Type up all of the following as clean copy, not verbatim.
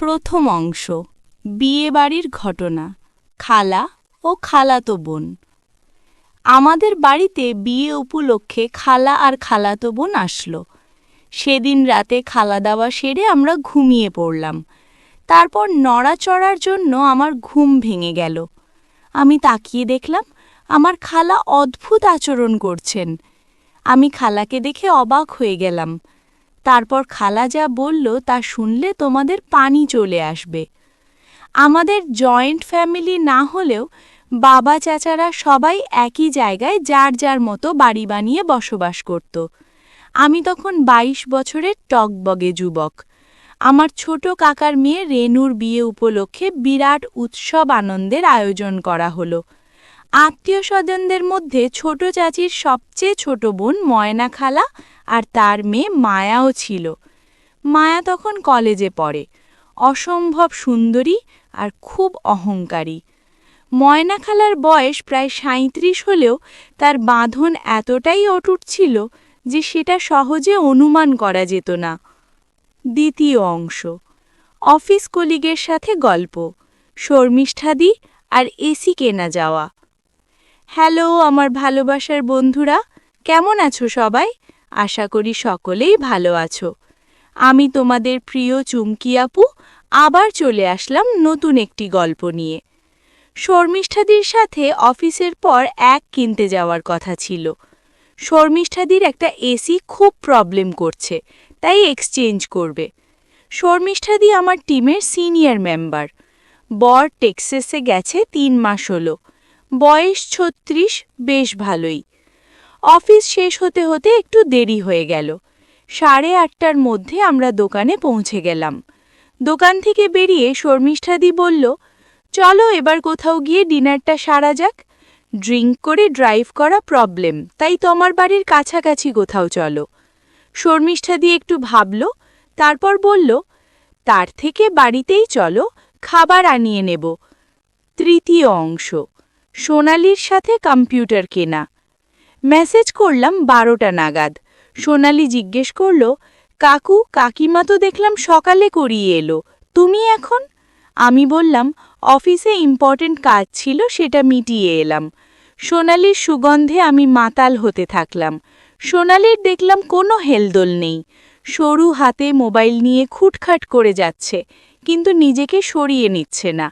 প্রথম অংশ বিয়েবাড়ির ঘটনা খালা ও খালাতো বোন। আমাদের বাড়িতে বিয়ে উপলক্ষে খালা আর খালাতো বোন আসলো। সেদিন রাতে খাওয়া দাওয়া সেরে আমরা ঘুমিয়ে পড়লাম। তারপর নড়াচড়ার জন্য আমার ঘুম ভেঙে গেল। আমি তাকিয়ে দেখলাম আমার খালা অদ্ভুত আচরণ করছেন। আমি খালাকে দেখে অবাক হয়ে গেলাম। তারপর খালা যা বলল তা শুনলে তোমাদের পানি চলে আসবে। আমাদের জয়েন্ট ফ্যামিলি না হলেও বাবা চাচারা সবাই একই জায়গায় যার যার মতো বাড়ি বানিয়ে বসবাস করত। আমি তখন ২২ বছরের টগবগে যুবক। আমার ছোট কাকার মেয়ে রেনুর বিয়ে উপলক্ষে বিরাট উৎসব আনন্দের আয়োজন করা হলো। আত্মীয় স্বজনদের মধ্যে ছোট চাচির সবচেয়ে ছোট বোন ময়না খালা আর তার মেয়ে মায়াও ছিল। মায়া তখন কলেজে পড়ে, অসম্ভব সুন্দরী আর খুব অহংকারী। ময়না খালার বয়স প্রায় ৩৭ হলেও তার বাঁধন এতটাই অটুট ছিল যে সেটা সহজে অনুমান করা যেত না। দ্বিতীয় অংশ অফিস কলিগের সাথে গল্প, শর্মিষ্ঠাদি আর এসি কেনা যাওয়া। হ্যালো আমার ভালোবাসার বন্ধুরা, কেমন আছো সবাই? আশা করি সকলেই ভালো আছো। আমি তোমাদের প্রিয় চুমকি আপু আবার চলে আসলাম নতুন একটি গল্প নিয়ে। শর্মিষ্ঠাদির সাথে অফিসের পর কিনতে যাওয়ার কথা ছিল। শর্মিষ্ঠাদির একটা এসি খুব প্রবলেম করছে, তাই এক্সচেঞ্জ করবে। শর্মিষ্ঠাদি আমার টিমের সিনিয়র মেম্বার। বর টেক্সাসে গেছে ৩ মাস হলো। বয়স ৩৬, বেশ ভালোই। অফিস শেষ হতে হতে একটু দেরি হয়ে গেল। ৮:৩০টার মধ্যে আমরা দোকানে পৌঁছে গেলাম। দোকান থেকে বেরিয়ে শর্মিষ্ঠাদি বলল, চলো এবার কোথাও গিয়ে ডিনারটা সারা যাক। ড্রিঙ্ক করে ড্রাইভ করা প্রবলেম, তাই তোমার বাড়ির কাছাকাছি কোথাও চলো। শর্মিষ্ঠাদি একটু ভাবল, তারপর বলল, তার থেকে বাড়িতেই চলো, খাবার আনিয়ে নেব। তৃতীয় অংশ সোনালির সাথে কম্পিউটার কেনা। মেসেজ করলাম ১২টা নাগাদ। সোনালি জিজ্ঞেস করল, কাকু কাকিমা তো দেখলাম সকালে করিয়ে এলো, তুমি এখন? আমি বললাম, অফিসে ইম্পর্টেন্ট কাজ ছিল, সেটা মিটিয়ে এলাম। সোনালির সুগন্ধে আমি মাতাল হতে থাকলাম। সোনালির দেখলাম কোনো হেলদোল নেই। সরু হাতে মোবাইল নিয়ে খুটখাট করে যাচ্ছে, কিন্তু নিজেকে সরিয়ে নিচ্ছে না।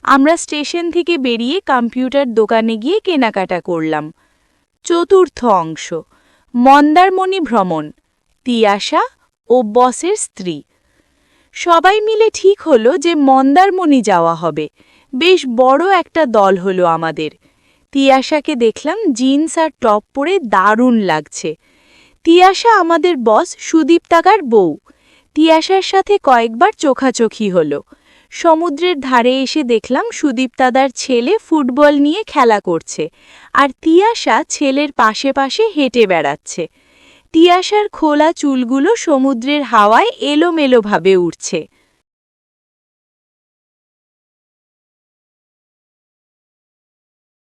আমরা স্টেশন থেকে বেরিয়ে কম্পিউটার দোকানে গিয়ে কেনাকাটা করলাম। চতুর্থ অংশ মন্দারমণি ভ্রমণ, তিয়াশা ও বসের স্ত্রী। সবাই মিলে ঠিক হলো যে মন্দারমণি যাওয়া হবে। বেশ বড় একটা দল হলো আমাদের। তিয়াশাকে দেখলাম জিন্স আর টপ পরে দারুণ লাগছে। তিয়াশা আমাদের বস সুদীপ্তাকার বউ। তিয়াশার সাথে কয়েকবার চোখাচোখি হলো। সমুদ্রের ধারে এসে দেখলাম সুদীপ্তাদার ছেলে ফুটবল নিয়ে খেলা করছে, আর তিয়াশা ছেলের পাশে পাশে হেঁটে বেড়াচ্ছে। তিয়াশার খোলা চুলগুলো সমুদ্রের হাওয়ায় এলোমেলোভাবে উড়ছে।